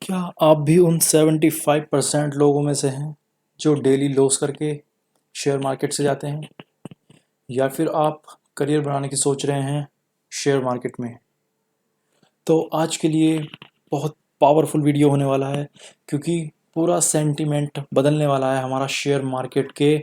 क्या आप भी उन 75% लोगों में से हैं जो डेली लॉस करके शेयर मार्केट से जाते हैं, या फिर आप करियर बनाने की सोच रहे हैं शेयर मार्केट में? तो आज के लिए बहुत पावरफुल वीडियो होने वाला है, क्योंकि पूरा सेंटिमेंट बदलने वाला है हमारा शेयर मार्केट के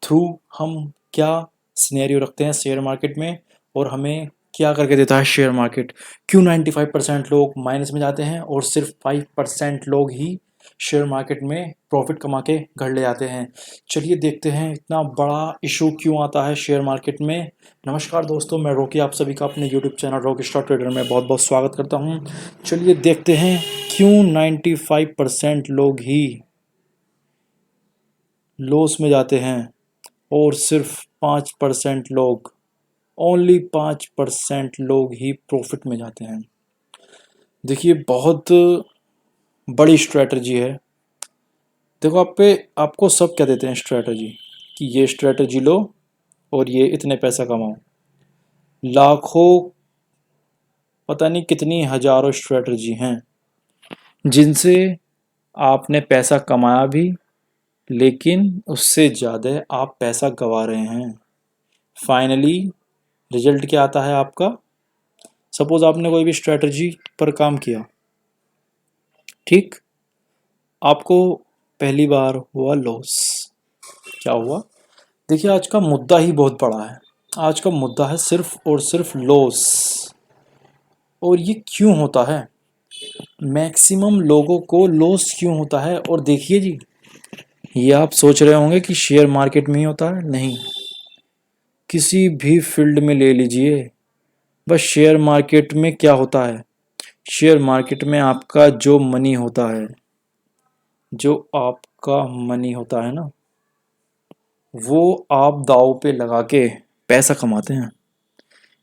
थ्रू। हम क्या सिनेरियो रखते हैं शेयर मार्केट में, और हमें क्या करके देता है शेयर मार्केट। क्यों 95% लोग माइनस में जाते हैं और सिर्फ 5% लोग ही शेयर मार्केट में प्रॉफिट कमा के घर ले आते हैं। चलिए देखते हैं इतना बड़ा इशू क्यों आता है शेयर मार्केट में। नमस्कार दोस्तों, मैं रॉकी आप सभी का अपने YouTube channel Rocky stock trader में बहुत बहुत स्वागत करता हूं। चलिए देखते हैं क्यों 95% लोग ही लॉस में जाते हैं और सिर्फ 5% लोग, ओनली 5% लोग ही प्रॉफिट में जाते हैं। देखिए, बहुत बड़ी स्ट्रेटजी है। देखो, आपको सब क्या देते हैं स्ट्रेटजी, कि ये स्ट्रेटजी लो और ये इतने पैसा कमाओ। लाखों, पता नहीं कितनी हजारों स्ट्रेटजी हैं जिनसे आपने पैसा कमाया भी, लेकिन उससे ज़्यादा आप पैसा गंवा रहे हैं। फाइनली रिजल्ट क्या आता है आपका? सपोज आपने कोई भी स्ट्रेटजी पर काम किया, ठीक, आपको पहली बार हुआ लॉस। क्या हुआ? देखिए, आज का मुद्दा ही बहुत बड़ा है। आज का मुद्दा है सिर्फ और सिर्फ लॉस। और ये क्यों होता है? मैक्सिमम लोगों को लॉस क्यों होता है? और देखिए जी, ये आप सोच रहे होंगे कि शेयर मार्केट में ही होता है। नहीं, किसी भी फील्ड में ले लीजिए। बस शेयर मार्केट में क्या होता है, शेयर मार्केट में आपका जो मनी होता है, जो आपका मनी होता है ना, वो आप दांव पे लगा के पैसा कमाते हैं।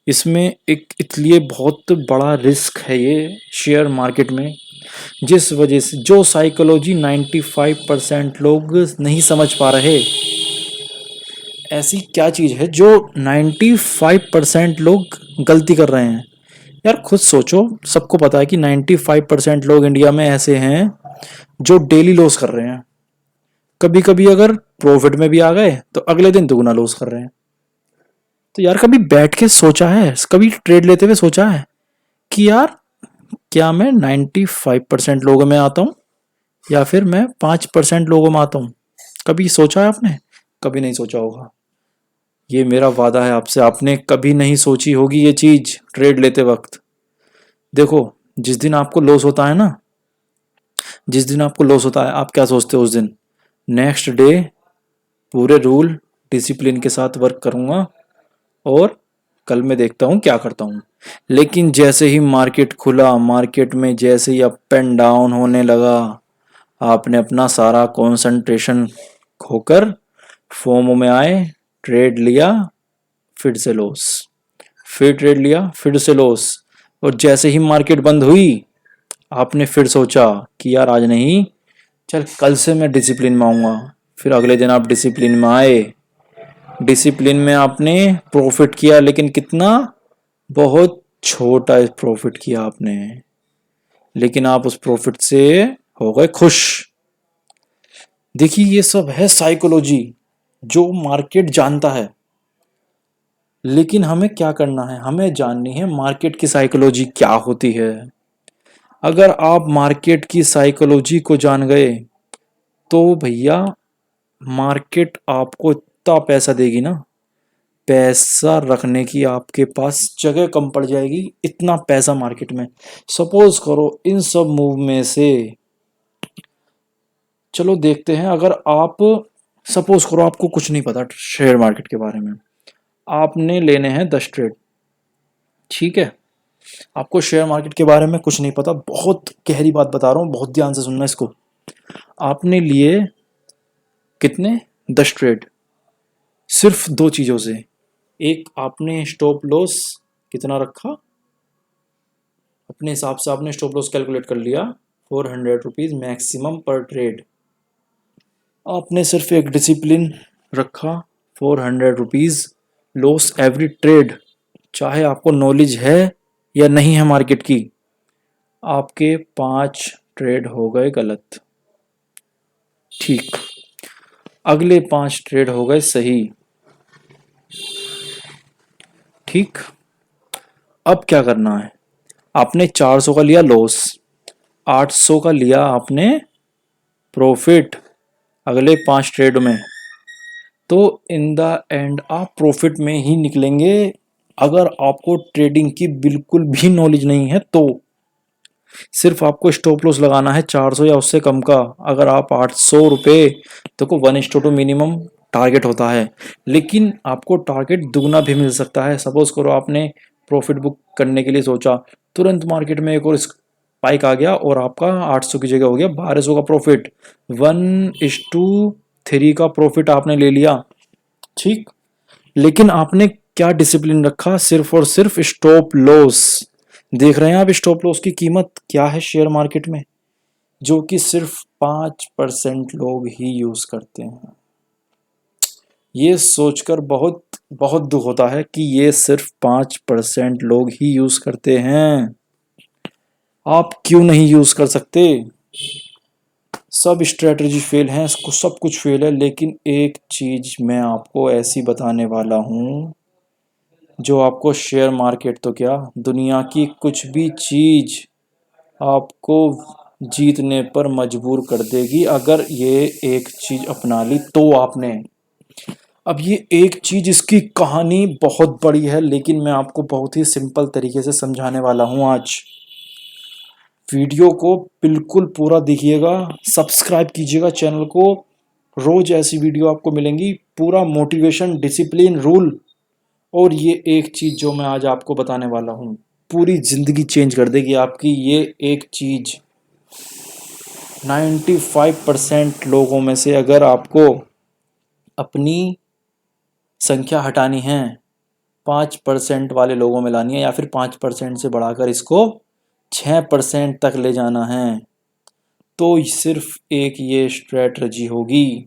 इसमें एक इसलिए बहुत बड़ा रिस्क है ये शेयर मार्केट में, जिस वजह से जो साइकोलॉजी 95% लोग नहीं समझ पा रहे। ऐसी क्या चीज़ है जो 95% लोग गलती कर रहे हैं? यार खुद सोचो, सबको पता है कि 95% लोग इंडिया में ऐसे हैं जो डेली लॉस कर रहे हैं। कभी कभी अगर प्रॉफिट में भी आ गए तो अगले दिन दुगना लॉस कर रहे हैं। तो यार कभी बैठ के सोचा है, कभी ट्रेड लेते हुए सोचा है कि यार क्या मैं 95% लोगों में आता हूँ या फिर मैं 5% लोगों में आता हूँ? कभी सोचा है आपने? कभी नहीं सोचा होगा। ये मेरा वादा है आपसे, आपने कभी नहीं सोची होगी ये चीज ट्रेड लेते वक्त। देखो, जिस दिन आपको लॉस होता है ना, जिस दिन आपको लॉस होता है, आप क्या सोचते हो उस दिन? नेक्स्ट डे पूरे रूल डिसिप्लिन के साथ वर्क करूंगा और कल मैं देखता हूँ क्या करता हूँ। लेकिन जैसे ही मार्केट खुला, मार्केट में जैसे ही अप एंड डाउन होने लगा, आपने अपना सारा कंसंट्रेशन खोकर फोमो में आए, ट्रेड लिया, फिर से लॉस, फिर ट्रेड लिया, फिर से लॉस। और जैसे ही मार्केट बंद हुई, आपने फिर सोचा कि यार आज नहीं, चल कल से मैं डिसिप्लिन में आऊँगा। फिर अगले दिन आप डिसिप्लिन में आए, डिसिप्लिन में आपने प्रॉफिट किया, लेकिन कितना? बहुत छोटा प्रॉफिट किया आपने, लेकिन आप उस प्रॉफिट से हो गए खुश। देखिए, ये सब है साइकोलॉजी जो मार्केट जानता है। लेकिन हमें क्या करना है? हमें जाननी है मार्केट की साइकोलॉजी क्या होती है। अगर आप मार्केट की साइकोलॉजी को जान गए तो भैया, मार्केट आपको इतना पैसा देगी ना, पैसा रखने की आपके पास जगह कम पड़ जाएगी। इतना पैसा मार्केट में। सपोज करो इन सब मूव में से, चलो देखते हैं, अगर आप सपोज करो आपको कुछ नहीं पता शेयर मार्केट के बारे में, आपने लेने हैं 10 ट्रेड, ठीक है, आपको शेयर मार्केट के बारे में कुछ नहीं पता। बहुत गहरी बात बता रहा हूँ, बहुत ध्यान से सुनना इसको। आपने लिए कितने? 10 ट्रेड, सिर्फ दो चीज़ों से। एक, आपने स्टॉप लॉस कितना रखा, अपने हिसाब से आपने स्टॉप लॉस कैलकुलेट कर लिया, 400 रुपीज़ मैक्सिमम पर ट्रेड। आपने सिर्फ एक डिसिप्लिन रखा, 400 रुपीज़ लॉस एवरी ट्रेड। चाहे आपको नॉलेज है या नहीं है मार्केट की, आपके 5 ट्रेड हो गए गलत, ठीक। अगले 5 ट्रेड हो गए सही, ठीक। अब क्या करना है, आपने 400 का लिया लॉस, 800 का लिया आपने प्रॉफिट अगले 5 ट्रेड में, तो इन द एंड आप प्रॉफिट में ही निकलेंगे। अगर आपको ट्रेडिंग की बिल्कुल भी नॉलेज नहीं है तो सिर्फ आपको स्टॉप लॉस लगाना है 400 या उससे कम का। अगर आप 800 रुपये, देखो 1:2 मिनिमम टारगेट होता है, लेकिन आपको टारगेट दुगना भी मिल सकता है। सपोज करो आपने प्रॉफिट बुक करने के लिए सोचा, तुरंत मार्केट में एक और स्पाइक आ गया और आपका 800 की जगह हो गया 1200 का प्रॉफिट, 1:3 का प्रॉफिट आपने ले लिया, ठीक। लेकिन आपने क्या डिसिप्लिन रखा, सिर्फ और सिर्फ स्टॉप लॉस। देख रहे हैं आप स्टॉप लॉस की कीमत क्या है शेयर मार्केट में, जो कि सिर्फ 5% लोग ही यूज करते हैं। ये सोचकर बहुत बहुत दुख होता है कि ये सिर्फ 5% लोग ही यूज करते हैं। आप क्यों नहीं यूज कर सकते? सब स्ट्रेटजी फेल हैं, सब कुछ फेल है, लेकिन एक चीज मैं आपको ऐसी बताने वाला हूं जो आपको शेयर मार्केट तो क्या, दुनिया की कुछ भी चीज आपको जीतने पर मजबूर कर देगी, अगर ये एक चीज अपना ली तो आपने। अब ये एक चीज, इसकी कहानी बहुत बड़ी है, लेकिन मैं आपको बहुत ही सिंपल तरीके से समझाने वाला हूं आज। वीडियो को बिल्कुल पूरा देखिएगा, सब्सक्राइब कीजिएगा चैनल को, रोज ऐसी वीडियो आपको मिलेंगी, पूरा मोटिवेशन, डिसिप्लिन, रूल। और ये एक चीज जो मैं आज आपको बताने वाला हूँ पूरी जिंदगी चेंज कर देगी आपकी। ये एक चीज 95% लोगों में से अगर आपको अपनी संख्या हटानी है, 5% वाले लोगों में लानी है, या फिर 5% से बढ़ाकर इसको 6% तक ले जाना है, तो सिर्फ एक ये स्ट्रेटजी होगी।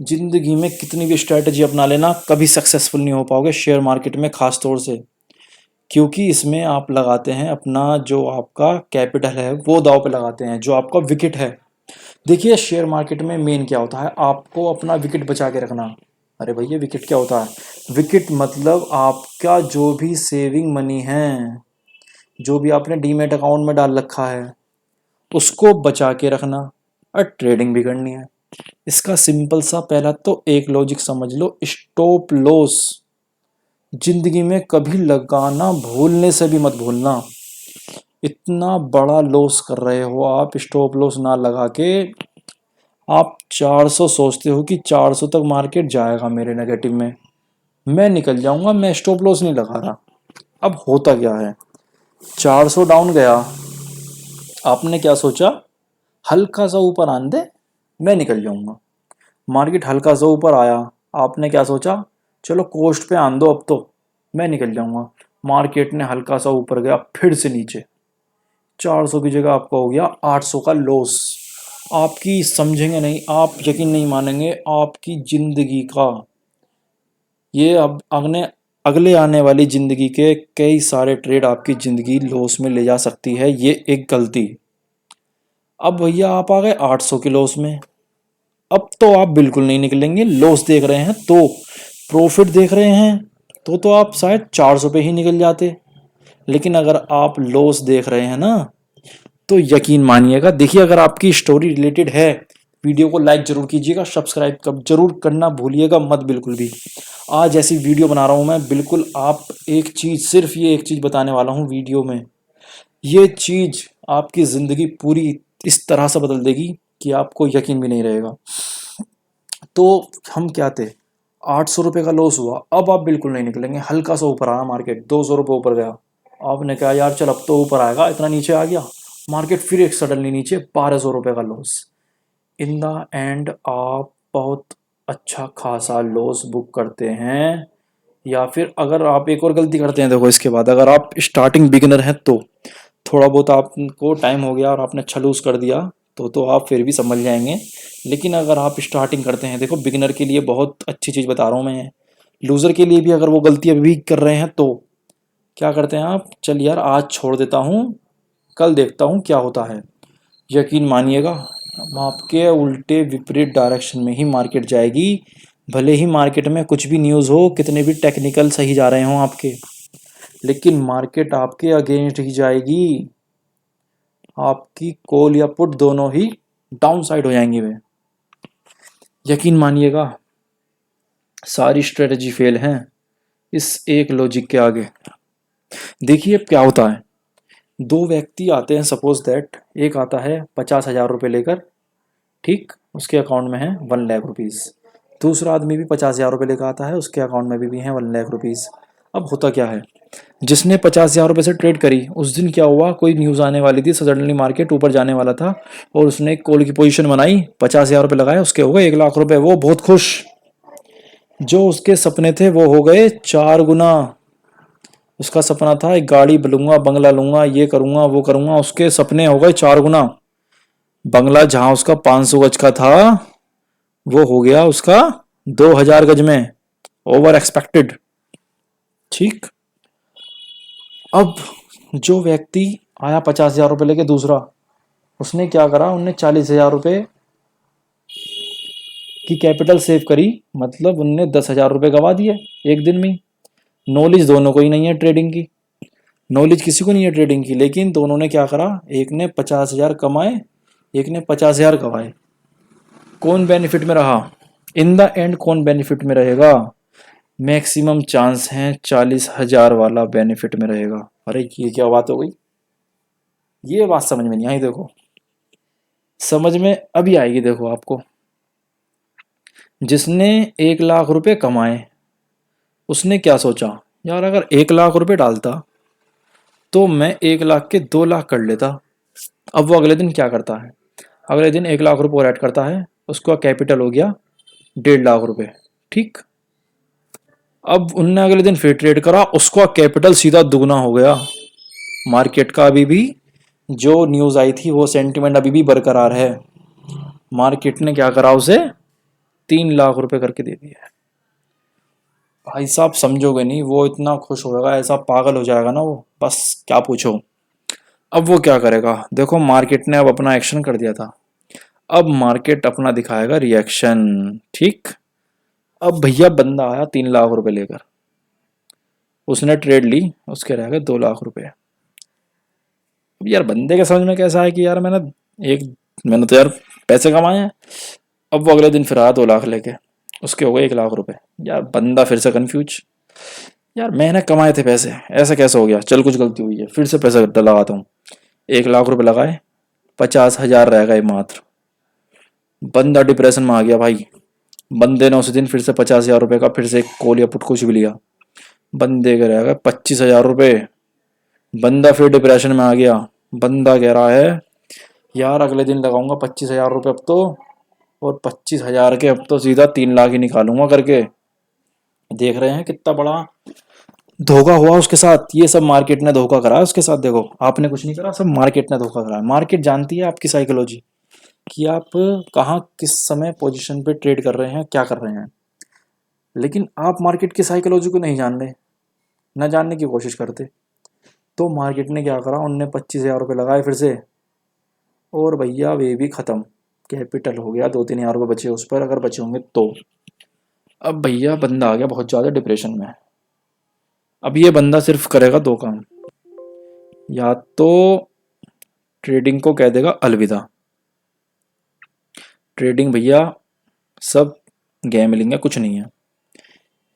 जिंदगी में कितनी भी स्ट्रेटजी अपना लेना, कभी सक्सेसफुल नहीं हो पाओगे शेयर मार्केट में, खास तौर से क्योंकि इसमें आप लगाते हैं अपना, जो आपका कैपिटल है वो दांव पे लगाते हैं, जो आपका विकेट है। देखिए शेयर मार्केट में मेन क्या होता है, आपको अपना विकेट बचा के रखना। अरे भैया विकेट क्या होता है? विकेट मतलब आपका जो भी सेविंग मनी है, जो भी आपने डीमेट अकाउंट में डाल रखा है, उसको बचा के रखना और ट्रेडिंग भी करनी है। इसका सिंपल सा पहला तो एक लॉजिक समझ लो, स्टॉप लॉस जिंदगी में कभी लगाना भूलने से भी मत भूलना। इतना बड़ा लॉस कर रहे हो आप स्टॉप लॉस ना लगा के, आप 400 सोचते हो कि 400 तक मार्केट जाएगा मेरे नेगेटिव में, मैं निकल जाऊंगा, मैं स्टॉप लॉस नहीं लगा रहा। अब होता क्या है, 400 डाउन गया, आपने क्या सोचा, हल्का सा ऊपर आन दे मैं निकल जाऊंगा। मार्केट हल्का सा ऊपर आया, आपने क्या सोचा, चलो कोस्ट पे आन दो अब तो मैं निकल जाऊंगा। मार्केट ने हल्का सा ऊपर गया, फिर से नीचे, 400 की जगह आपका हो गया 800 का लॉस। आपकी समझेंगे नहीं, आप यकीन नहीं मानेंगे, आपकी जिंदगी का, ये अब अगले अगले आने वाली जिंदगी के कई सारे ट्रेड आपकी जिंदगी लॉस में ले जा सकती है, ये एक गलती। अब भैया आप आ गए 800 के लॉस में, अब तो आप बिल्कुल नहीं निकलेंगे। लॉस देख रहे हैं तो, प्रॉफिट देख रहे हैं तो आप शायद 400 पे ही निकल जाते। लेकिन अगर आप लॉस देख रहे हैं ना, तो यकीन मानिएगा, देखिए अगर आपकी स्टोरी रिलेटेड है, वीडियो को लाइक जरूर कीजिएगा, सब्सक्राइब जरूर करना भूलिएगा मत बिल्कुल भी। आज ऐसी वीडियो बना रहा हूं मैं, बिल्कुल आप एक चीज, सिर्फ ये एक चीज बताने वाला हूं वीडियो में, ये चीज आपकी जिंदगी पूरी इस तरह से बदल देगी कि आपको यकीन भी नहीं रहेगा। तो हम क्या थे, 800 रुपये का लॉस हुआ, अब आप बिल्कुल नहीं निकलेंगे। हल्का सा ऊपर आया मार्केट, 200 रुपये ऊपर गया, आपने कहा यार चल अब तो ऊपर आएगा, इतना नीचे आ गया मार्केट, फिर एक सडनली नीचे, 1200 रुपये का लॉस। इन द एंड आप बहुत अच्छा खासा लॉस बुक करते हैं। या फिर अगर आप एक और गलती करते हैं, देखो इसके बाद, अगर आप स्टार्टिंग बिगिनर हैं तो थोड़ा बहुत आपको टाइम हो गया और आपने अच्छा लूज कर दिया तो आप फिर भी समझ जाएंगे। लेकिन अगर आप स्टार्टिंग करते हैं, देखो बिगिनर के लिए बहुत अच्छी चीज़ बता रहा हूँ मैं, लूज़र के लिए भी, अगर वो गलती अभी भी कर रहे हैं तो क्या करते हैं आप, चल यार आज छोड़ देता हूँ, कल देखता हूँ क्या होता है। यकीन मानिएगा, आपके उल्टे विपरीत डायरेक्शन में ही मार्केट जाएगी। भले ही मार्केट में कुछ भी न्यूज़ हो, कितने भी टेक्निकल सही जा रहे हों आपके, लेकिन मार्केट आपके अगेंस्ट ही जाएगी। आपकी कॉल या पुट दोनों ही डाउन साइड हो जाएंगे वे। यकीन मानिएगा, सारी स्ट्रेटजी फेल हैं इस एक लॉजिक के आगे। देखिए अब क्या होता है, दो व्यक्ति आते हैं, सपोज दैट एक आता है 50,000 रुपये लेकर, ठीक, उसके अकाउंट में है 1 लाख रुपीज़। दूसरा आदमी भी 50,000 रुपये लेकर आता है, उसके अकाउंट में भी है 1 लाख रुपीज़। अब होता क्या है, जिसने 50,000 रुपये से ट्रेड करी, उस दिन क्या हुआ, कोई न्यूज़ आने वाली थी, सडनली मार्केट ऊपर जाने वाला था और उसने एक कॉल की पोजीशन बनाई, 50,000 रुपये लगाए, उसके हो गए 1 लाख रुपये। वो बहुत खुश। जो उसके सपने थे वो हो गए 4 गुना। उसका सपना था एक गाड़ी लूंगा, बंगला लूंगा, ये करूंगा, वो करूंगा, उसके सपने हो गए 4 गुना। बंगला जहां उसका 500 गज का था, वो हो गया उसका 2,000 गज में। Over expected. ठीक। अब जो व्यक्ति आया 50,000 रुपये लेके दूसरा, उसने क्या करा, उनने 40,000 रुपये की कैपिटल सेव करी, मतलब उनने 10,000 रुपये गवा दिए एक दिन में। नॉलेज दोनों को ही नहीं है ट्रेडिंग की, नॉलेज किसी को नहीं है ट्रेडिंग की, लेकिन दोनों ने क्या करा, एक ने 50,000 कमाए, एक ने 50,000 गवाए। कौन बेनिफिट में रहा? इन द एंड कौन बेनिफिट में रहेगा? मैक्सिमम चांस है 40,000 वाला बेनिफिट में रहेगा। अरे ये क्या बात हो गई, ये बात समझ में नहीं आई। देखो समझ में अभी आएगी, देखो आपको। जिसने 1 लाख रुपए कमाए, उसने क्या सोचा, यार अगर 1 लाख रुपए डालता तो मैं 1 लाख के 2 लाख कर लेता। अब वो अगले दिन क्या करता है, अगले दिन 1 लाख रुपए और ऐड करता है, उसका कैपिटल हो गया 1.5 लाख रुपए। ठीक। अब उनने अगले दिन फिर ट्रेड करा, उसका कैपिटल सीधा दुगना हो गया। मार्केट का अभी भी जो न्यूज़ आई थी वो सेंटिमेंट अभी भी बरकरार है। मार्केट ने क्या करा, उसे 3 लाख रुपए करके दे दिया। भाई साहब समझोगे नहीं, वो इतना खुश होगा, ऐसा पागल हो जाएगा ना वो, बस क्या पूछो। अब वो क्या करेगा, देखो मार्केट ने अब अपना एक्शन कर दिया था, अब मार्केट अपना दिखाएगा रिएक्शन। ठीक। अब भैया बंदा आया 3 लाख रुपए लेकर, उसने ट्रेड ली, उसके रह गए 2 लाख रुपए। अब यार बंदे के समझ में कैसा है कि यार मैंने तो यार पैसे कमाए हैं। अब वो अगले दिन फिर आया 2 लाख लेके, उसके हो गए 1 लाख रुपए। यार बंदा फिर से कंफ्यूज, यार मैंने कमाए थे पैसे, ऐसा कैसे हो गया, चल कुछ गलती हुई है, फिर से पैसे लगाता हूँ। 1 लाख रुपए लगाए, 50,000 रह गए मात्र। बंदा डिप्रेशन में आ गया भाई। बंदे ने उस दिन फिर से 50,000 रुपये का फिर से एक कॉल या पुट कुछ भी लिया, बंदे के रह गए 25,000 रुपये। बंदा फिर डिप्रेशन में आ गया। बंदा कह रहा है यार अगले दिन लगाऊंगा 25,000 रुपये अब तो, और 25,000 के अब तो सीधा 3 लाख ही निकालूंगा करके। देख रहे हैं कितना बड़ा धोखा हुआ उसके साथ, ये सब मार्केट ने धोखा करा है उसके साथ। देखो आपने कुछ नहीं करा, सब मार्केट ने धोखा करा है। मार्केट जानती है आपकी साइकोलॉजी, कि आप कहाँ किस समय पोजीशन पे ट्रेड कर रहे हैं, क्या कर रहे हैं, लेकिन आप मार्केट की साइकोलॉजी को नहीं जान रहे, न जानने की कोशिश करते। तो मार्केट ने क्या करा, उनने 25,000 रुपये लगाए फिर से, और भैया वे भी ख़त्म। कैपिटल हो गया 2-3 हज़ार रुपये बचे उस पर, अगर बचे होंगे तो। अब भैया बंदा आ गया बहुत ज़्यादा डिप्रेशन में। अब ये बंदा सिर्फ करेगा दो काम, या तो ट्रेडिंग को कह देगा अलविदा, ट्रेडिंग भैया सब गैमलिंग है, कुछ नहीं है।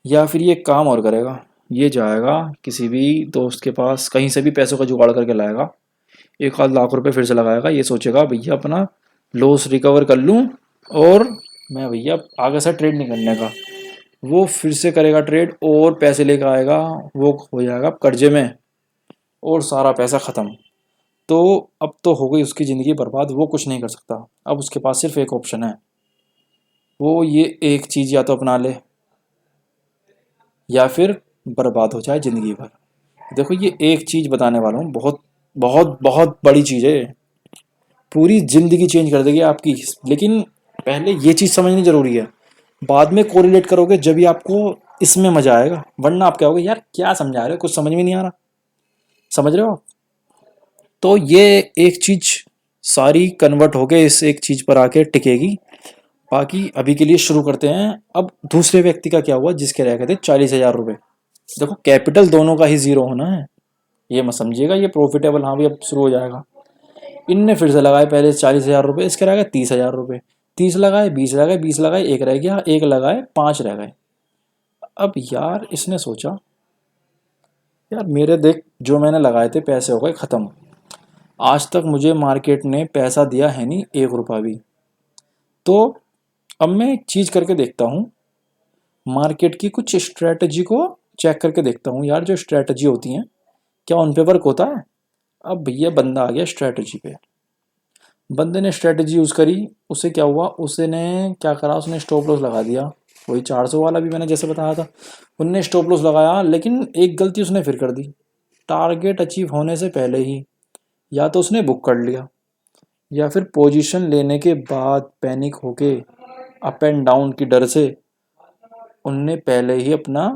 या फिर ये काम और करेगा, ये जाएगा किसी भी दोस्त के पास, कहीं से भी पैसों का जुगाड़ करके लाएगा, 1 आध लाख रुपए फिर से लगाएगा, ये सोचेगा भैया अपना लॉस रिकवर कर लूँ और मैं भैया आगे से ट्रेड नहीं करने का। वो फिर से करेगा ट्रेड और पैसे लेकर आएगा, वो हो जाएगा कर्जे में और सारा पैसा ख़त्म। तो अब तो हो गई उसकी ज़िंदगी बर्बाद, वो कुछ नहीं कर सकता। अब उसके पास सिर्फ एक ऑप्शन है, वो ये एक चीज़ या तो अपना ले या फिर बर्बाद हो जाए ज़िंदगी भर। देखो ये एक चीज़ बताने वाला हूँ, बहुत बहुत बहुत बड़ी चीज़ है, पूरी ज़िंदगी चेंज कर देगी आपकी। लेकिन पहले ये चीज़ समझनी ज़रूरी है, बाद में कोरिलेट करोगे जब भी आपको इसमें मज़ा आएगा, वरना आप क्या होगे, यार क्या समझा रहे हो, कुछ समझ में नहीं आ रहा। समझ रहे हो आप? तो ये एक चीज़ सारी कन्वर्ट होके इस एक चीज पर आके टिकेगी। बाकी अभी के लिए शुरू करते हैं। अब दूसरे व्यक्ति का क्या हुआ जिसके रह गए थे 40,000 रुपये। देखो कैपिटल दोनों का ही जीरो होना है, ये मत समझिएगा ये प्रॉफिटेबल हाँ भी अब शुरू हो जाएगा। इनने फिर से लगाए पहले 40,000 रुपये, इसके रह गए 30,000 रुपये। 30 लगाए, 20 लगाए, 20 लगाए, एक रह गया, एक लगाए, 5 रह गए। अब यार इसने सोचा यार मेरे देख जो मैंने लगाए थे पैसे हो गए ख़त्म, आज तक मुझे मार्केट ने पैसा दिया है नहीं 1 रुपया भी। तो अब मैं एक चीज़ करके देखता हूँ, मार्केट की कुछ स्ट्रेटजी को चेक करके देखता हूँ यार, जो स्ट्रेटजी होती हैं क्या उन पे वर्क होता है। अब भैया बंदा आ गया स्ट्रेटजी पे, बंदे ने स्ट्रेटजी यूज़ करी, उसे क्या हुआ, उसने क्या करा, उसने स्टॉप लॉस लगा दिया। वही 400 वाला भी मैंने जैसे बताया था, उनने स्टॉप लॉस लगाया, लेकिन एक गलती उसने फिर कर दी। टारगेट अचीव होने से पहले ही या तो उसने बुक कर लिया, या फिर पोजीशन लेने के बाद पैनिक होके अप एंड डाउन की डर से उनने पहले ही अपना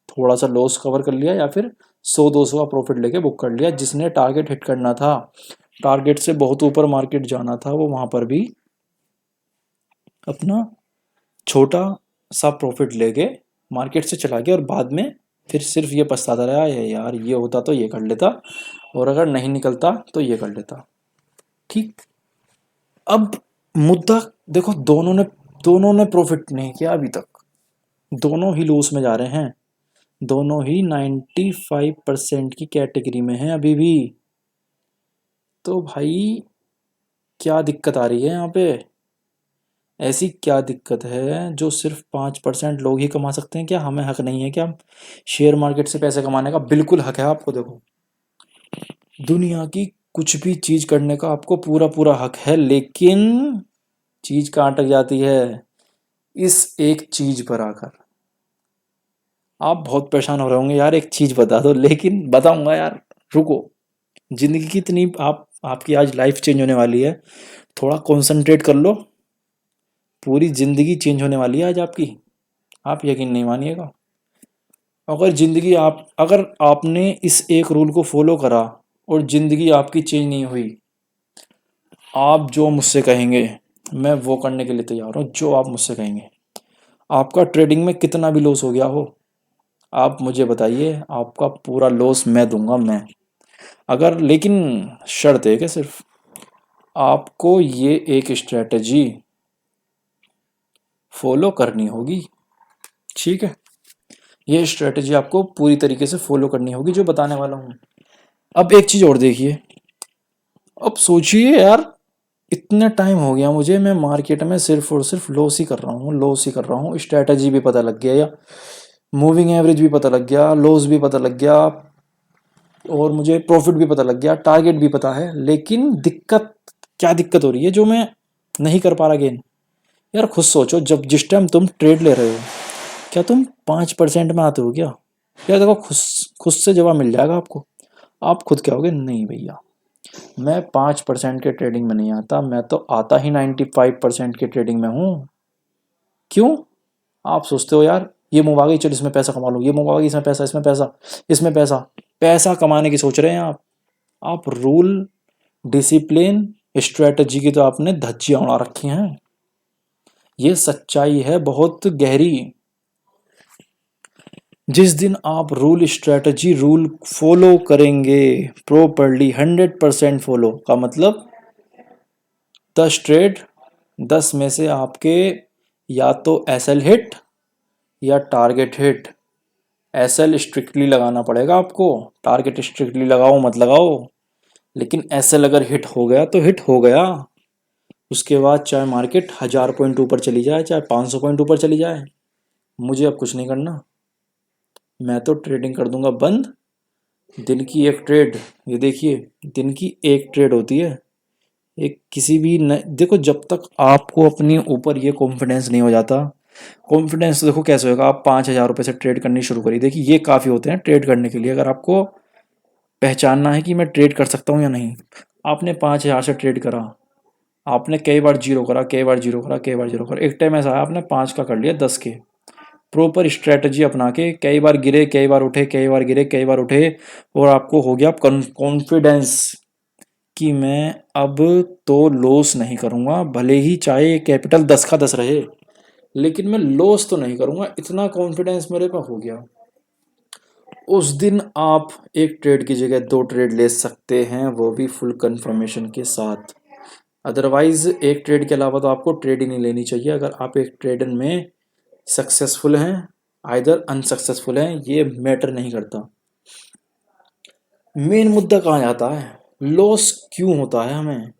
थोड़ा सा लॉस कवर कर लिया, या फिर 100-200 का प्रॉफिट लेके बुक कर लिया। जिसने टारगेट हिट करना था, टारगेट से बहुत ऊपर मार्केट जाना था, वो वहां पर भी अपना छोटा सा प्रॉफिट लेके मार्केट से चला गया, और बाद में फिर सिर्फ ये पछताता रहा है यार ये होता तो ये कर लेता, और अगर नहीं निकलता तो ये कर लेता। ठीक। अब मुद्दा देखो, दोनों ने प्रॉफिट नहीं किया अभी तक, दोनों ही लॉस में जा रहे हैं, दोनों ही 95% की कैटेगरी में हैं अभी भी। तो भाई क्या दिक्कत आ रही है यहाँ पे, ऐसी क्या दिक्कत है जो सिर्फ 5% लोग ही कमा सकते हैं? क्या हमें हक नहीं है क्या शेयर मार्केट से पैसे कमाने का? बिल्कुल हक है आपको। देखो दुनिया की कुछ भी चीज करने का आपको पूरा पूरा हक है, लेकिन चीज कहाँ अटक जाती है, इस एक चीज पर आकर। आप बहुत परेशान हो रहे होंगे यार एक चीज बता दो, लेकिन बताऊंगा यार, रुको। जिंदगी की इतनी आपकी आज लाइफ चेंज होने वाली है, थोड़ा कंसंट्रेट कर लो, पूरी जिंदगी चेंज होने वाली है आज आपकी। आप यकीन नहीं मानिएगा, अगर आपने इस एक रूल को फॉलो करा और जिंदगी आपकी चेंज नहीं हुई, आप जो मुझसे कहेंगे मैं वो करने के लिए तैयार हूँ, जो आप मुझसे कहेंगे। आपका ट्रेडिंग में कितना भी लॉस हो गया हो, आप मुझे बताइए, आपका पूरा लॉस मैं दूंगा मैं। अगर लेकिन शर्त है कि सिर्फ आपको ये एक स्ट्रेटजी फॉलो करनी होगी, ठीक है? ये स्ट्रेटजी आपको पूरी तरीके से फॉलो करनी होगी जो बताने वाला हूँ। अब एक चीज़ और देखिए, अब सोचिए यार, इतने टाइम हो गया मुझे, मैं मार्केट में सिर्फ और सिर्फ लॉस ही कर रहा हूँ, लॉस ही कर रहा हूँ। स्ट्रेटजी भी पता लग गया, या मूविंग एवरेज भी पता लग गया, लॉस भी पता लग गया, और मुझे प्रॉफिट भी पता लग गया, टारगेट भी पता है, लेकिन दिक्कत क्या दिक्कत हो रही है जो मैं नहीं कर पा रहा गेन। यार खुद सोचो, जब जिस टाइम तुम ट्रेड ले रहे हो, क्या तुम 5% में आते हो क्या? यार देखो, खुद खुद से जवाब मिल जाएगा आपको। आप खुद कहोगे नहीं भैया, मैं 5% के ट्रेडिंग में नहीं आता, मैं तो आता ही 95% के ट्रेडिंग में हूँ। क्यों? आप सोचते हो यार ये मूव आ गई, चल इसमें पैसा कमा लो, ये मूव आ गई, इसमें पैसा, इसमें पैसा, इसमें पैसा। पैसा कमाने की सोच रहे हैं आप रूल, डिसिप्लिन, स्ट्रेटजी की तो आपने धज्जियां उड़ा रखी हैं। ये सच्चाई है बहुत गहरी। जिस दिन आप रूल, स्ट्रेटजी, रूल फॉलो करेंगे प्रॉपरली, 100% फॉलो का मतलब 10 ट्रेड, 10 में से आपके या तो एसएल हिट या टारगेट हिट। एसएल स्ट्रिक्टली लगाना पड़ेगा आपको, टारगेट स्ट्रिक्टली लगाओ मत लगाओ, लेकिन एसएल अगर हिट हो गया तो हिट हो गया। उसके बाद चाहे मार्केट 1000 पॉइंट ऊपर चली जाए, चाहे 500 पॉइंट ऊपर चली जाए, मुझे अब कुछ नहीं करना, मैं तो ट्रेडिंग कर दूंगा बंद। दिन की एक ट्रेड, ये देखिए, दिन की एक ट्रेड होती है। एक किसी भी देखो, जब तक आपको अपने ऊपर ये कॉन्फिडेंस नहीं हो जाता, कॉन्फिडेंस तो देखो कैसे होगा। आप 5,000 रुपये से ट्रेड करनी शुरू करी, देखिए ये काफ़ी होते हैं ट्रेड करने के लिए। अगर आपको पहचानना है कि मैं ट्रेड कर सकता हूँ या नहीं, आपने 5,000 से ट्रेड करा, आपने कई बार जीरो करा, कई बार जीरो करा, कई बार जीरो करा, एक टाइम ऐसा आया आपने 5 का कर लिया 10 के। प्रॉपर स्ट्रेटजी अपना के कई बार गिरे, कई बार उठे, कई बार गिरे, कई बार उठे, और आपको हो गया कॉन्फिडेंस कि मैं अब तो लॉस नहीं करूंगा, भले ही चाहे कैपिटल 10 का 10 रहे, लेकिन मैं लॉस तो नहीं करूंगा। इतना कॉन्फिडेंस मेरे पे हो गया। उस दिन आप एक ट्रेड की जगह 2 ट्रेड ले सकते हैं, वो भी फुल कंफर्मेशन के साथ। अदरवाइज एक ट्रेड के अलावा तो आपको ट्रेड ही नहीं लेनी चाहिए। अगर आप एक ट्रेड में सक्सेसफुल हैं, आइदर अनसक्सेसफुल हैं, ये मैटर नहीं करता। मेन मुद्दा कहाँ जाता है, लॉस क्यों होता है हमें।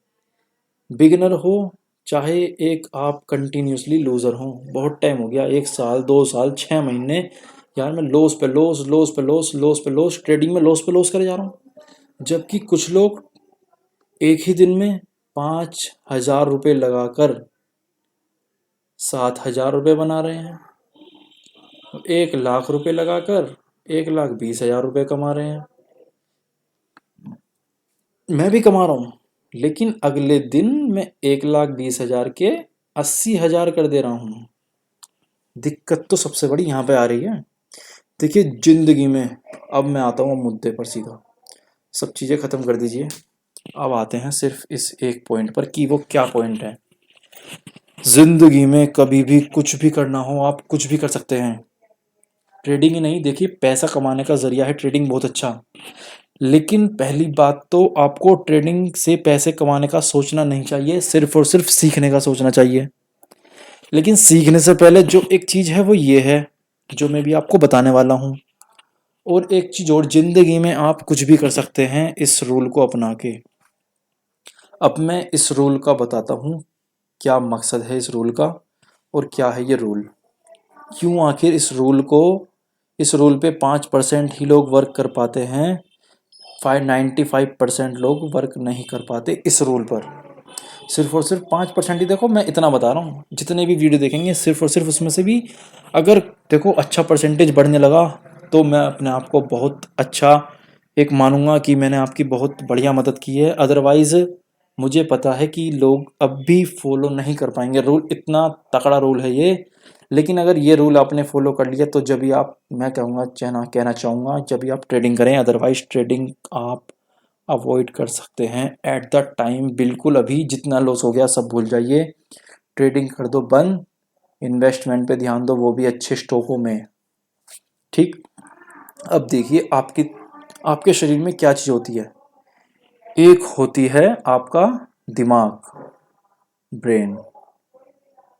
बिगिनर हो चाहे एक आप कंटिन्यूसली लूजर हो, बहुत टाइम हो गया, 1 साल 2 साल 6 महीने, यार मैं लॉस पे लॉस, लॉस पे लॉस, लॉस पे लॉस, ट्रेडिंग में लॉस पे लॉस करे जा रहा हूँ। जबकि कुछ लोग एक ही दिन में 5,000 रुपये लगाकर 7,000 रुपये बना रहे हैं, 1 लाख रुपये लगाकर 1,20,000 रुपये कमा रहे हैं। मैं भी कमा रहा हूँ, लेकिन अगले दिन मैं 1,20,000 के 80,000 कर दे रहा हूँ। दिक्कत तो सबसे बड़ी यहाँ पे आ रही है। देखिए जिंदगी में, अब मैं आता हूँ मुद्दे पर सीधा, सब चीज़ें ख़त्म कर दीजिए। अब आते हैं सिर्फ इस एक पॉइंट पर कि वो क्या पॉइंट है। जिंदगी में कभी भी कुछ भी करना हो, आप कुछ भी कर सकते हैं। ट्रेडिंग ही नहीं, देखिए पैसा कमाने का जरिया है ट्रेडिंग, बहुत अच्छा। लेकिन पहली बात तो आपको ट्रेडिंग से पैसे कमाने का सोचना नहीं चाहिए, सिर्फ और सिर्फ सीखने का सोचना चाहिए। लेकिन सीखने से पहले जो एक चीज़ है वो ये है, जो मैं भी आपको बताने वाला हूँ। और एक चीज़ और, जिंदगी में आप कुछ भी कर सकते हैं इस रूल को अपना के। अब मैं इस रूल का बताता हूँ क्या मकसद है इस रूल का, और क्या है ये रूल, क्यों आखिर इस रूल पे 5% ही लोग वर्क कर पाते हैं, 95% लोग वर्क नहीं कर पाते इस रूल पर। सिर्फ और सिर्फ 5% ही, देखो मैं इतना बता रहा हूँ, जितने भी वीडियो देखेंगे सिर्फ और सिर्फ उसमें से भी अगर देखो अच्छा परसेंटेज बढ़ने लगा तो मैं अपने आप को बहुत अच्छा एक मानूंगा कि मैंने आपकी बहुत बढ़िया मदद की है। अदरवाइज मुझे पता है कि लोग अब भी फॉलो नहीं कर पाएंगे रूल, इतना तगड़ा रूल है ये। लेकिन अगर ये रूल आपने फॉलो कर लिया तो जब भी आप, मैं कहूँगा कहना चाहूँगा, जब भी आप ट्रेडिंग करें, अदरवाइज ट्रेडिंग आप अवॉइड कर सकते हैं एट द टाइम। बिल्कुल अभी जितना लॉस हो गया सब भूल जाइए, ट्रेडिंग कर दो बंद, इन्वेस्टमेंट पे ध्यान दो, वो भी अच्छे स्टॉकों में। ठीक, अब देखिए आपके शरीर में क्या चीज़ होती है। एक होती है आपका दिमाग, ब्रेन,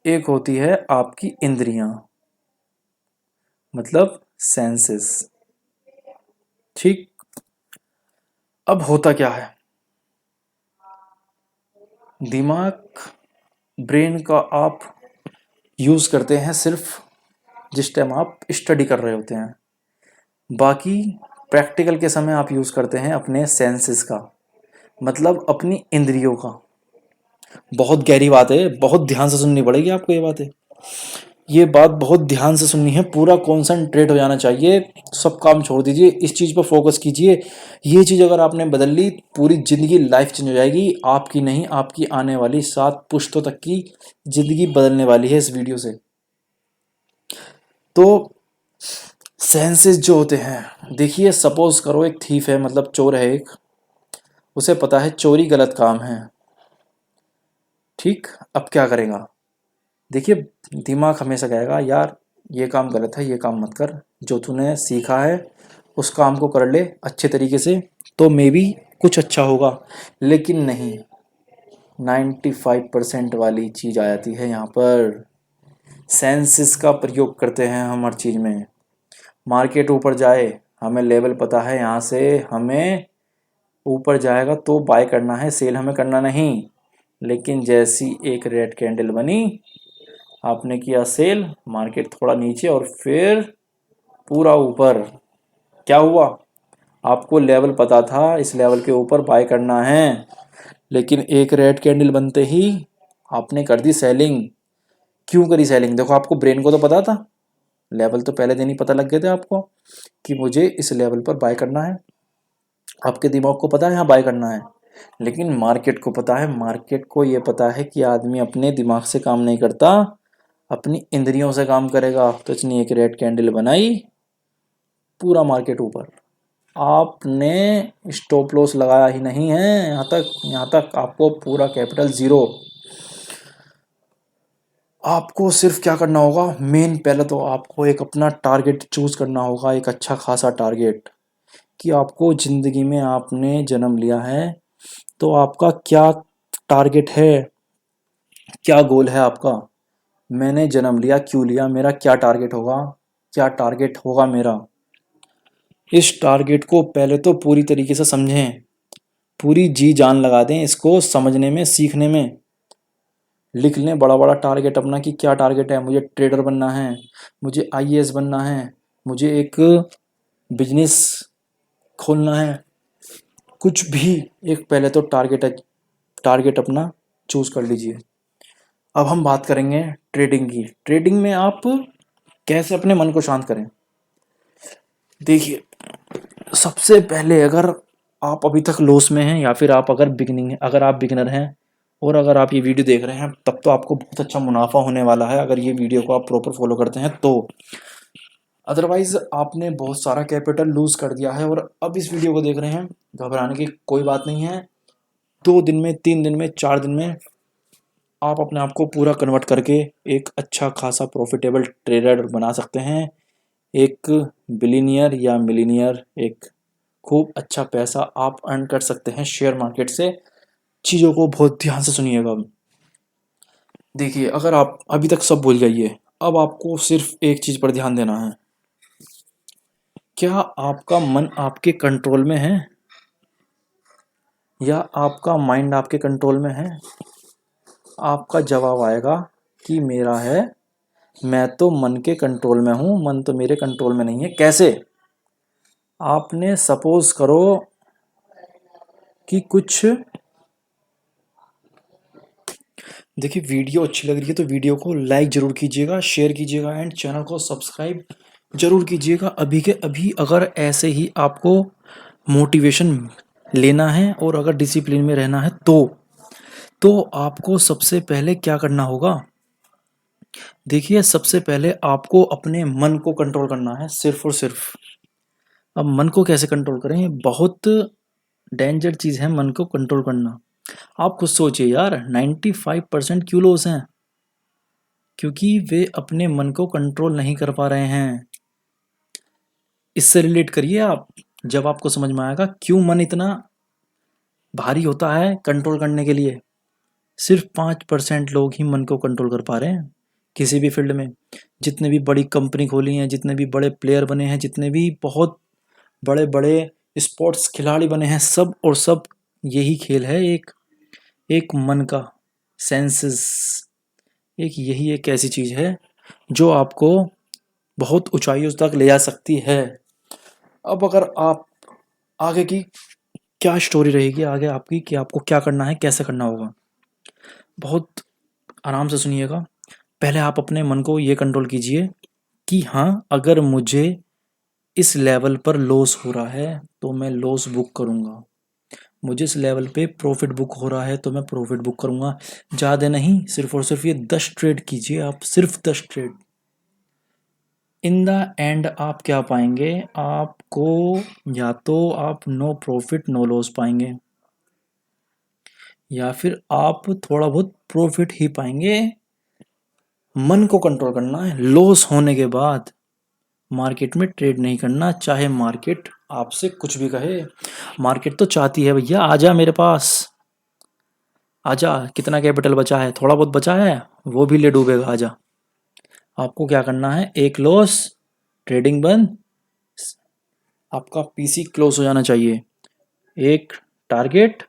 एक होती है आपकी इंद्रियां, मतलब सेंसेस। ठीक, अब होता क्या है, दिमाग, ब्रेन का आप यूज़ करते हैं सिर्फ जिस टाइम आप स्टडी कर रहे होते हैं। बाकी प्रैक्टिकल के समय आप यूज़ करते हैं अपने सेंसेस का, मतलब अपनी इंद्रियों का। बहुत गहरी बात है, बहुत ध्यान से सुननी पड़ेगी आपको ये बात बहुत ध्यान से सुननी है, पूरा कॉन्सेंट्रेट हो जाना चाहिए, सब काम छोड़ दीजिए, इस चीज़ पर फोकस कीजिए। ये चीज़ अगर आपने बदल ली, पूरी ज़िंदगी लाइफ चेंज हो जाएगी, आपकी नहीं आपकी आने वाली 7 पुश्तों तक की ज़िंदगी बदलने वाली है इस वीडियो से। तो सेंसेस जो होते हैं, देखिए सपोज करो एक थीफ है, मतलब चोर है एक, उसे पता है चोरी गलत काम है। ठीक, अब क्या करेगा, देखिए दिमाग हमेशा कहेगा यार ये काम गलत है, ये काम मत कर, जो तूने सीखा है उस काम को कर ले अच्छे तरीके से, तो मे बी कुछ अच्छा होगा। लेकिन नहीं, 95% वाली चीज़ आ जाती है यहाँ पर। सेंसेस का प्रयोग करते हैं हम हर चीज़ में। मार्केट ऊपर जाए, हमें लेवल पता है, यहाँ से हमें ऊपर जाएगा तो बाय करना है, सेल हमें करना नहीं। लेकिन जैसी एक रेड कैंडल बनी, आपने किया सेल, मार्केट थोड़ा नीचे और फिर पूरा ऊपर, क्या हुआ, आपको लेवल पता था इस लेवल के ऊपर बाय करना है, लेकिन एक रेड कैंडल बनते ही आपने कर दी सेलिंग। क्यों करी सेलिंग, देखो आपको ब्रेन को तो पता था, लेवल तो पहले दिन ही पता लग गए थे आपको कि मुझे इस लेवल पर बाय करना है। आपके दिमाग को पता है यहाँ बाय करना है, लेकिन मार्केट को पता है, मार्केट को ये पता है कि आदमी अपने दिमाग से काम नहीं करता, अपनी इंद्रियों से काम करेगा। तो इसने एक रेड कैंडल बनाई, पूरा मार्केट ऊपर। आपने स्टॉप लॉस लगाया ही नहीं है। यहाँ तक आपको पूरा कैपिटल जीरो। आपको सिर्फ क्या करना होगा, मेन पहले तो आपको एक अपना टारगेट चूज करना होगा, एक अच्छा खासा टारगेट कि आपको ज़िंदगी में आपने जन्म लिया है तो आपका क्या टारगेट है, क्या गोल है आपका। मैंने जन्म लिया क्यों लिया, मेरा क्या टारगेट होगा, क्या टारगेट होगा मेरा। इस टारगेट को पहले तो पूरी तरीके से समझें, पूरी जी जान लगा दें इसको समझने में, सीखने में। लिख लें बड़ा बड़ा टारगेट अपना कि क्या टारगेट है। मुझे ट्रेडर बनना है, मुझे आईएएस बनना है, मुझे एक बिजनेस खोलना है, कुछ भी एक पहले तो टारगेट अपना चूज कर लीजिए। अब हम बात करेंगे ट्रेडिंग की। ट्रेडिंग में आप कैसे अपने मन को शांत करें। देखिए, सबसे पहले अगर आप अभी तक लॉस में हैं या फिर आप अगर आप बिगिनर हैं और अगर आप ये वीडियो देख रहे हैं तब तो आपको बहुत अच्छा मुनाफा होने वाला है अगर ये वीडियो को आप प्रॉपर फॉलो करते हैं तो। अदरवाइज आपने बहुत सारा कैपिटल लूज कर दिया है और अब इस वीडियो को देख रहे हैं, घबराने की कोई बात नहीं है। 2 दिन में, 3 दिन में, 4 दिन में आप अपने आप को पूरा कन्वर्ट करके एक अच्छा खासा प्रॉफिटेबल ट्रेडर बना सकते हैं। एक बिलीनियर या मिलीनियर, एक खूब अच्छा पैसा आप अर्न कर सकते हैं शेयर मार्केट से। चीज़ों को बहुत ध्यान से सुनिएगा। देखिए, अगर आप अभी तक सब भूल जाइए, अब आपको सिर्फ एक चीज़ पर ध्यान देना है। क्या आपका मन आपके कंट्रोल में है या आपका माइंड आपके कंट्रोल में है। आपका जवाब आएगा कि मेरा है, मैं तो मन के कंट्रोल में हूँ, मन तो मेरे कंट्रोल में नहीं है। कैसे। आपने सपोज करो कि कुछ, देखिए वीडियो अच्छी लग रही है तो वीडियो को लाइक ज़रूर कीजिएगा, शेयर कीजिएगा एंड चैनल को सब्सक्राइब ज़रूर कीजिएगा अभी के अभी। अगर ऐसे ही आपको मोटिवेशन लेना है और अगर डिसिप्लिन में रहना है तो आपको सबसे पहले क्या करना होगा। देखिए, सबसे पहले आपको अपने मन को कंट्रोल करना है, सिर्फ और सिर्फ। अब मन को कैसे कंट्रोल करें, ये बहुत डेंजर चीज़ है मन को कंट्रोल करना। आप खुद सोचिए यार, 95% क्यों लॉस हैं, क्योंकि वे अपने मन को कंट्रोल नहीं कर पा रहे हैं। इससे रिलेट करिए आप, जब आपको समझ में आएगा क्यों मन इतना भारी होता है कंट्रोल करने के लिए। सिर्फ 5% लोग ही मन को कंट्रोल कर पा रहे हैं किसी भी फील्ड में। जितने भी बड़ी कंपनी खोली हैं, जितने भी बड़े प्लेयर बने हैं, जितने भी बहुत बड़े बड़े स्पोर्ट्स खिलाड़ी बने हैं, सब और सब यही खेल है, एक एक मन का, सेंसेस। यही एक ऐसी चीज़ है जो आपको बहुत ऊंचाइयों तक ले जा सकती है। अब अगर आप आगे की क्या स्टोरी रहेगी आगे आपकी, कि आपको क्या करना है, कैसे करना होगा, बहुत आराम से सुनिएगा। पहले आप अपने मन को ये कंट्रोल कीजिए कि हाँ, अगर मुझे इस लेवल पर लॉस हो रहा है तो मैं लॉस बुक करूँगा, मुझे इस लेवल पे प्रॉफिट बुक हो रहा है तो मैं प्रॉफिट बुक करूँगा। ज़्यादा नहीं, सिर्फ और सिर्फ ये 10 ट्रेड कीजिए आप, सिर्फ 10 ट्रेड। इन द एंड आप क्या पाएंगे, आपको या तो आप नो प्रॉफिट नो लॉस पाएंगे या फिर आप थोड़ा बहुत प्रॉफिट ही पाएंगे। मन को कंट्रोल करना है। लॉस होने के बाद मार्केट में ट्रेड नहीं करना, चाहे मार्केट आपसे कुछ भी कहे। मार्केट तो चाहती है भैया आजा मेरे पास, आजा, कितना कैपिटल बचा है, थोड़ा बहुत बचा है, वो भी ले डूबेगा, आजा। आपको क्या करना है, एक लॉस, ट्रेडिंग बंद, आपका पीसी क्लोज हो जाना चाहिए। एक टारगेट,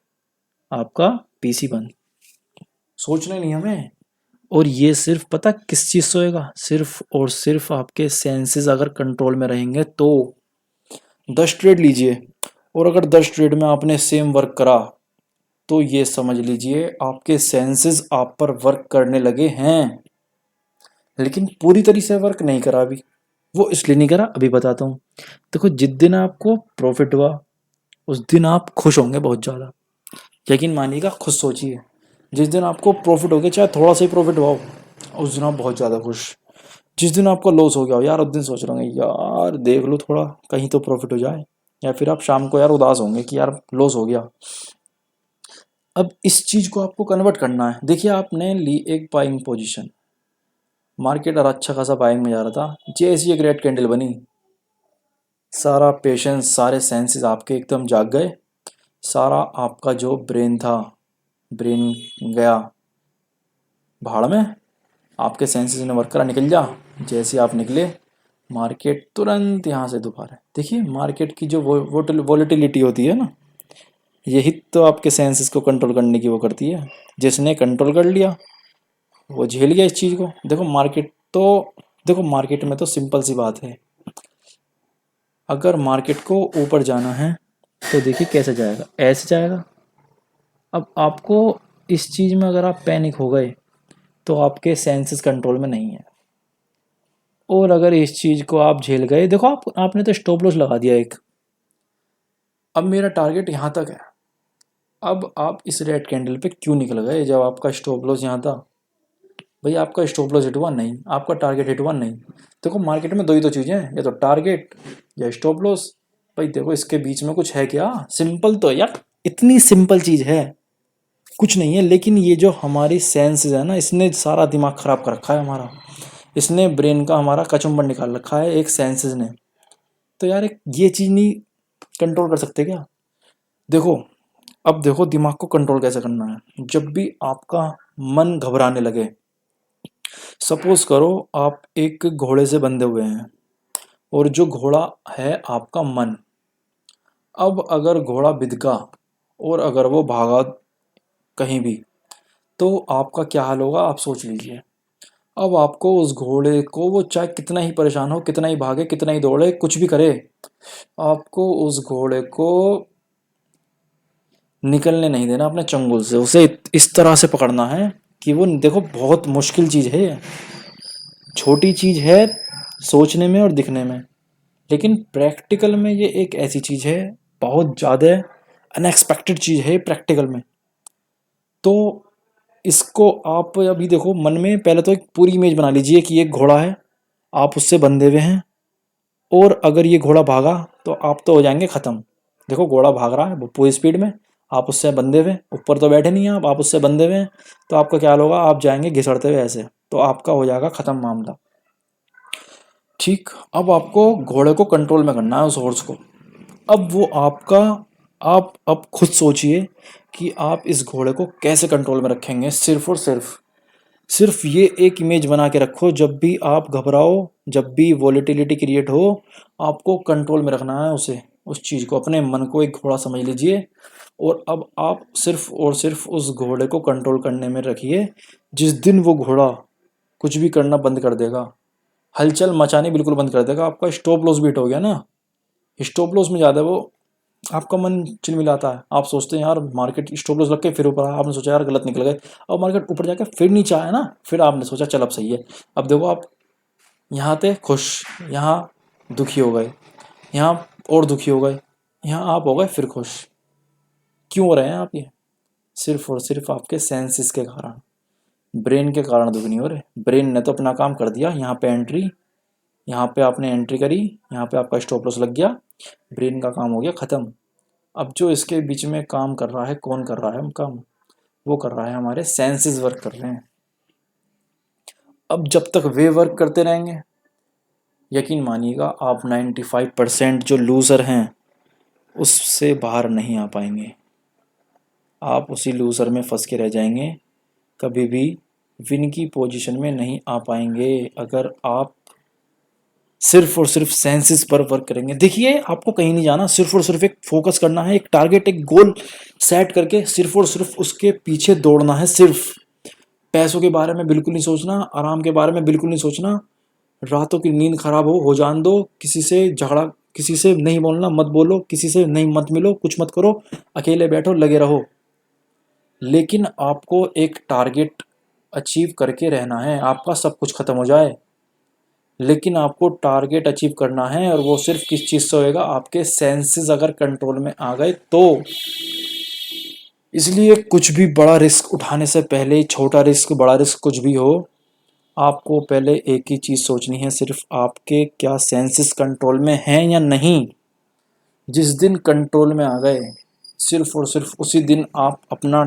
आपका पीसी बंद। सोचना ही नहीं हमें। और ये सिर्फ पता किस चीज़ से होएगा, सिर्फ और सिर्फ आपके सेंसेस अगर कंट्रोल में रहेंगे तो। 10 ट्रेड लीजिए और अगर 10 ट्रेड में आपने सेम वर्क करा तो ये समझ लीजिए आपके सेंसेस आप पर वर्क करने लगे हैं। लेकिन पूरी तरह से वर्क नहीं करा अभी। वो इसलिए नहीं करा, अभी बताता हूँ। देखो, जिस दिन आपको प्रॉफिट हुआ उस दिन आप खुश होंगे बहुत ज़्यादा, यकीन मानिएगा, खुद सोचिए। जिस दिन आपको प्रॉफिट हो गया, चाहे थोड़ा सा ही प्रॉफिट हुआ हो, उस दिन आप बहुत ज़्यादा खुश। जिस दिन आपका लॉस हो गया हो यार, उस दिन सोच रहे होंगे यार देख लो थोड़ा, कहीं तो प्रॉफिट हो जाए, या फिर आप शाम को यार उदास होंगे कि यार लॉस हो गया। अब इस चीज़ को आपको कन्वर्ट करना है। देखिए आपने ली एक बाइंग पोजीशन, मार्केट और अच्छा खासा बाइंग में जा रहा था, जैसे एक रेड कैंडल बनी, सारा पेशेंस सारे सेंसेस आपके एकदम जाग गए, सारा आपका जो ब्रेन था, ब्रेन गया भाड़ में, आपके सेंसेस ने वर्क करा, निकल जा। जैसे आप निकले, मार्केट तुरंत यहाँ से दोबारा, देखिए मार्केट की जो वोलेटिलिटी होती है ना, यही तो आपके सेंसेस को कंट्रोल करने की वो करती है। जिसने कंट्रोल कर लिया वो झेल गया इस चीज़ को। देखो मार्केट तो, देखो मार्केट में तो सिंपल सी बात है, अगर मार्केट को ऊपर जाना है तो देखिए कैसे जाएगा, ऐसे जाएगा। अब आपको इस चीज़ में अगर आप पैनिक हो गए तो आपके सेंसेस कंट्रोल में नहीं है। और अगर इस चीज़ को आप झेल गए, देखो आपने तो स्टॉप लॉस लगा दिया एक, अब मेरा टारगेट यहाँ तक है। अब आप इस रेड कैंडल पे क्यों निकल गए जब आपका स्टॉप लॉस यहाँ था? भाई आपका स्टॉप लॉस हिट हुआ नहीं, आपका टारगेट हिट हुआ नहीं। देखो मार्केट में दो ही तो चीज़ें हैं, या तो टारगेट या स्टॉप लॉस। भाई देखो इसके बीच में कुछ है क्या? सिंपल तो है यार, इतनी सिंपल चीज़ है, कुछ नहीं है। लेकिन ये जो हमारी सेंस है ना, इसने सारा दिमाग खराब कर रखा है हमारा, इसने ब्रेन का हमारा कचुम्बर निकाल रखा है एक सेंसेस ने। तो यार एक ये चीज़ नहीं कंट्रोल कर सकते क्या? देखो, अब देखो दिमाग को कंट्रोल कैसे करना है। जब भी आपका मन घबराने लगे, सपोज करो आप एक घोड़े से बंधे हुए हैं और जो घोड़ा है आपका मन। अब अगर घोड़ा बिदका और अगर वो भागा कहीं भी, तो आपका क्या हाल होगा आप सोच लीजिए। अब आपको उस घोड़े को, वो चाहे कितना ही परेशान हो, कितना ही भागे, कितना ही दौड़े, कुछ भी करे, आपको उस घोड़े को निकलने नहीं देना अपने चंगुल से। उसे इस तरह से पकड़ना है कि वो, देखो बहुत मुश्किल चीज़ है ये, छोटी चीज़ है सोचने में और दिखने में, लेकिन प्रैक्टिकल में ये एक ऐसी चीज़ है, बहुत ज़्यादा अनएक्सपेक्टेड चीज़ है प्रैक्टिकल में। तो इसको आप अभी देखो मन में पहले तो एक पूरी इमेज बना लीजिए कि एक घोड़ा है, आप उससे बंधे हुए हैं, और अगर ये घोड़ा भागा तो आप तो हो जाएंगे ख़त्म। देखो घोड़ा भाग रहा है वो पूरी स्पीड में, आप उससे बंधे हुए, ऊपर तो बैठे नहीं हैं आप उससे बंधे हुए हैं, तो आपका क्या होगा, आप जाएंगे घिसड़ते हुए ऐसे, तो आपका हो जाएगा ख़त्म मामला। ठीक, अब आपको घोड़े को कंट्रोल में करना है उस हॉर्स को। अब वो आपका, आप अब खुद सोचिए कि आप इस घोड़े को कैसे कंट्रोल में रखेंगे। सिर्फ और सिर्फ ये एक इमेज बना के रखो, जब भी आप घबराओ, जब भी वॉलेटिलिटी क्रिएट हो, आपको कंट्रोल में रखना है उसे, उस चीज़ को, अपने मन को एक घोड़ा समझ लीजिए। और अब आप सिर्फ और सिर्फ उस घोड़े को कंट्रोल करने में रखिए। जिस दिन वो घोड़ा कुछ भी करना बंद कर देगा, हलचल मचानी बिल्कुल बंद कर देगा, आपका स्टॉप लॉस बीट हो गया ना। स्टॉप लॉस में ज़्यादा वो आपका मन चिलमिलाता है, आप सोचते हैं यार मार्केट स्टॉप लॉस लग के फिर ऊपर आया, आपने सोचा यार गलत निकल गए, अब मार्केट ऊपर जाके फिर नीचे आया ना, फिर आपने सोचा चल अब सही है। अब देखो आप यहाँ थे खुश, यहाँ दुखी हो गए, यहाँ और दुखी हो गए, यहाँ आप हो गए फिर खुश। क्यों हो रहे हैं आप ये? सिर्फ और सिर्फ आपके सेंसेस के कारण, ब्रेन के कारण दुख नहीं हो रहे। ब्रेन ने तो अपना काम कर दिया, यहाँ पे एंट्री, यहाँ पे आपने एंट्री करी, यहाँ पे आपका स्टॉप लॉस लग गया, ब्रेन का काम हो गया ख़त्म। अब जो इसके बीच में काम कर रहा है, कौन कर रहा है हम काम? वो कर रहा है हमारे सेंसेस वर्क कर रहे हैं। अब जब तक वे वर्क करते रहेंगे, यकीन मानिएगा आप 95% जो लूज़र हैं उससे बाहर नहीं आ पाएंगे। आप उसी लूज़र में फंस के रह जाएंगे, कभी भी विन की पोजीशन में नहीं आ पाएंगे अगर आप सिर्फ और सिर्फ सेंसेस पर वर्क करेंगे। देखिए आपको कहीं नहीं जाना, सिर्फ और सिर्फ एक फोकस करना है, एक टारगेट, एक गोल सेट करके सिर्फ और सिर्फ उसके पीछे दौड़ना है। सिर्फ पैसों के बारे में बिल्कुल नहीं सोचना, आराम के बारे में बिल्कुल नहीं सोचना, रातों की नींद खराब हो जान दो, किसी से झगड़ा, किसी से नहीं बोलना, मत बोलो, किसी से नहीं मत मिलो, कुछ मत करो, अकेले बैठो लगे रहो। लेकिन आपको एक टारगेट अचीव करके रहना है, आपका सब कुछ खत्म हो जाए लेकिन आपको टारगेट अचीव करना है, और वो सिर्फ किस चीज़ से होएगा, आपके सेंसेस अगर कंट्रोल में आ गए तो। इसलिए कुछ भी बड़ा रिस्क उठाने से पहले, छोटा रिस्क बड़ा रिस्क कुछ भी हो, आपको पहले एक ही चीज़ सोचनी है, सिर्फ आपके क्या सेंसेस कंट्रोल में हैं या नहीं। जिस दिन कंट्रोल में आ गए, सिर्फ और सिर्फ उसी दिन आप अपना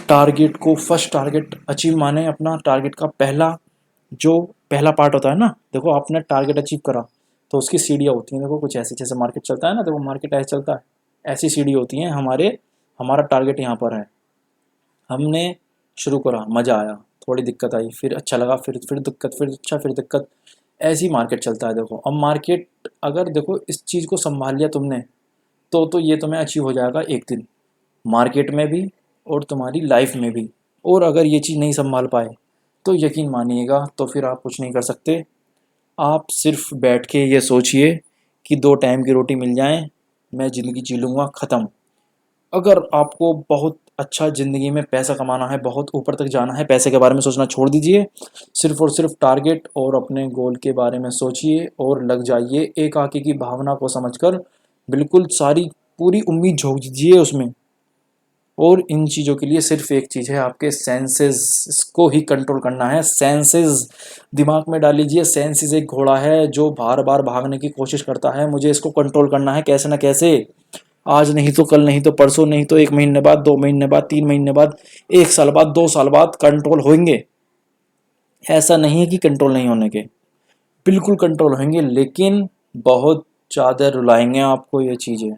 टारगेट को, फर्स्ट टारगेट अचीव माने, अपना टारगेट का जो पहला पार्ट होता है ना, देखो आपने टारगेट अचीव करा तो उसकी सीढ़ियाँ होती हैं, देखो कुछ ऐसे, जैसे मार्केट चलता है ना, देखो मार्केट ऐसे चलता है, ऐसी सीढ़ी होती हैं। हमारा टारगेट यहाँ पर है, हमने शुरू करा, मज़ा आया, थोड़ी दिक्कत आई, फिर अच्छा लगा, फिर दिक्कत, फिर अच्छा, फिर दिक्कत, ऐसी मार्केट चलता है। देखो अब मार्केट, अगर देखो इस चीज़ को संभाल लिया तुमने तो ये तुम्हें अचीव हो जाएगा एक दिन, मार्केट में भी और तुम्हारी लाइफ में भी। और अगर ये चीज़ नहीं संभाल पाए तो यकीन मानिएगा, तो फिर आप कुछ नहीं कर सकते। आप सिर्फ बैठ के ये सोचिए कि 2 टाइम की रोटी मिल जाए, मैं ज़िंदगी जी लूँगा, ख़त्म। अगर आपको बहुत अच्छा ज़िंदगी में पैसा कमाना है, बहुत ऊपर तक जाना है, पैसे के बारे में सोचना छोड़ दीजिए, सिर्फ़ और सिर्फ टारगेट और अपने गोल के बारे में सोचिए और लग जाइए। एकाकी की भावना को समझकर बिल्कुल सारी पूरी उम्मीद झोंक दीजिए उसमें। और इन चीज़ों के लिए सिर्फ एक चीज़ है, आपके सेंसेस को ही कंट्रोल करना है। सेंसेस दिमाग में डाल लीजिए, सेंसेस एक घोड़ा है जो बार बार भागने की कोशिश करता है, मुझे इसको कंट्रोल करना है कैसे ना कैसे, आज नहीं तो कल, नहीं तो परसों, नहीं तो 1 महीने बाद, 2 महीने बाद, 3 महीने बाद, 1 साल बाद, 2 साल बाद कंट्रोल होंगे। ऐसा नहीं है कि कंट्रोल नहीं होने के, बिल्कुल कंट्रोल होंगे, लेकिन बहुत ज़्यादा रुलाएंगे आपको ये चीज़ें,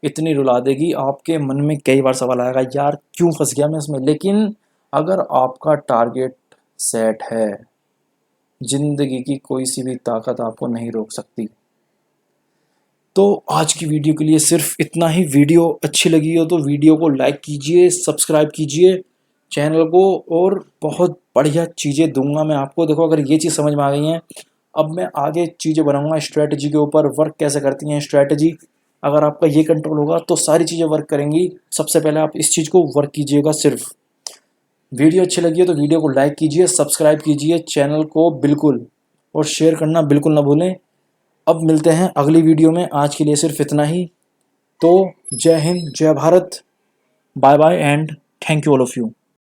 इतनी रुला देगी, आपके मन में कई बार सवाल आएगा, यार क्यों फंस गया मैं इसमें। लेकिन अगर आपका टारगेट सेट है, जिंदगी की कोई सी भी ताकत आपको नहीं रोक सकती। तो आज की वीडियो के लिए सिर्फ इतना ही। वीडियो अच्छी लगी हो तो वीडियो को लाइक कीजिए, सब्सक्राइब कीजिए चैनल को, और बहुत बढ़िया चीज़ें दूंगा मैं आपको। देखो अगर ये चीज़ समझ में आ गई है, अब मैं आगे चीज़ें बनाऊंगा स्ट्रैटेजी के ऊपर, वर्क कैसे करती हैं स्ट्रैटेजी। अगर आपका ये कंट्रोल होगा तो सारी चीज़ें वर्क करेंगी। सबसे पहले आप इस चीज़ को वर्क कीजिएगा सिर्फ। वीडियो अच्छी लगी है तो वीडियो को लाइक कीजिए, सब्सक्राइब कीजिए चैनल को बिल्कुल, और शेयर करना बिल्कुल ना भूलें। अब मिलते हैं अगली वीडियो में, आज के लिए सिर्फ इतना ही। तो Jai Hind, Jai Bharat, bye bye and thank you all of you.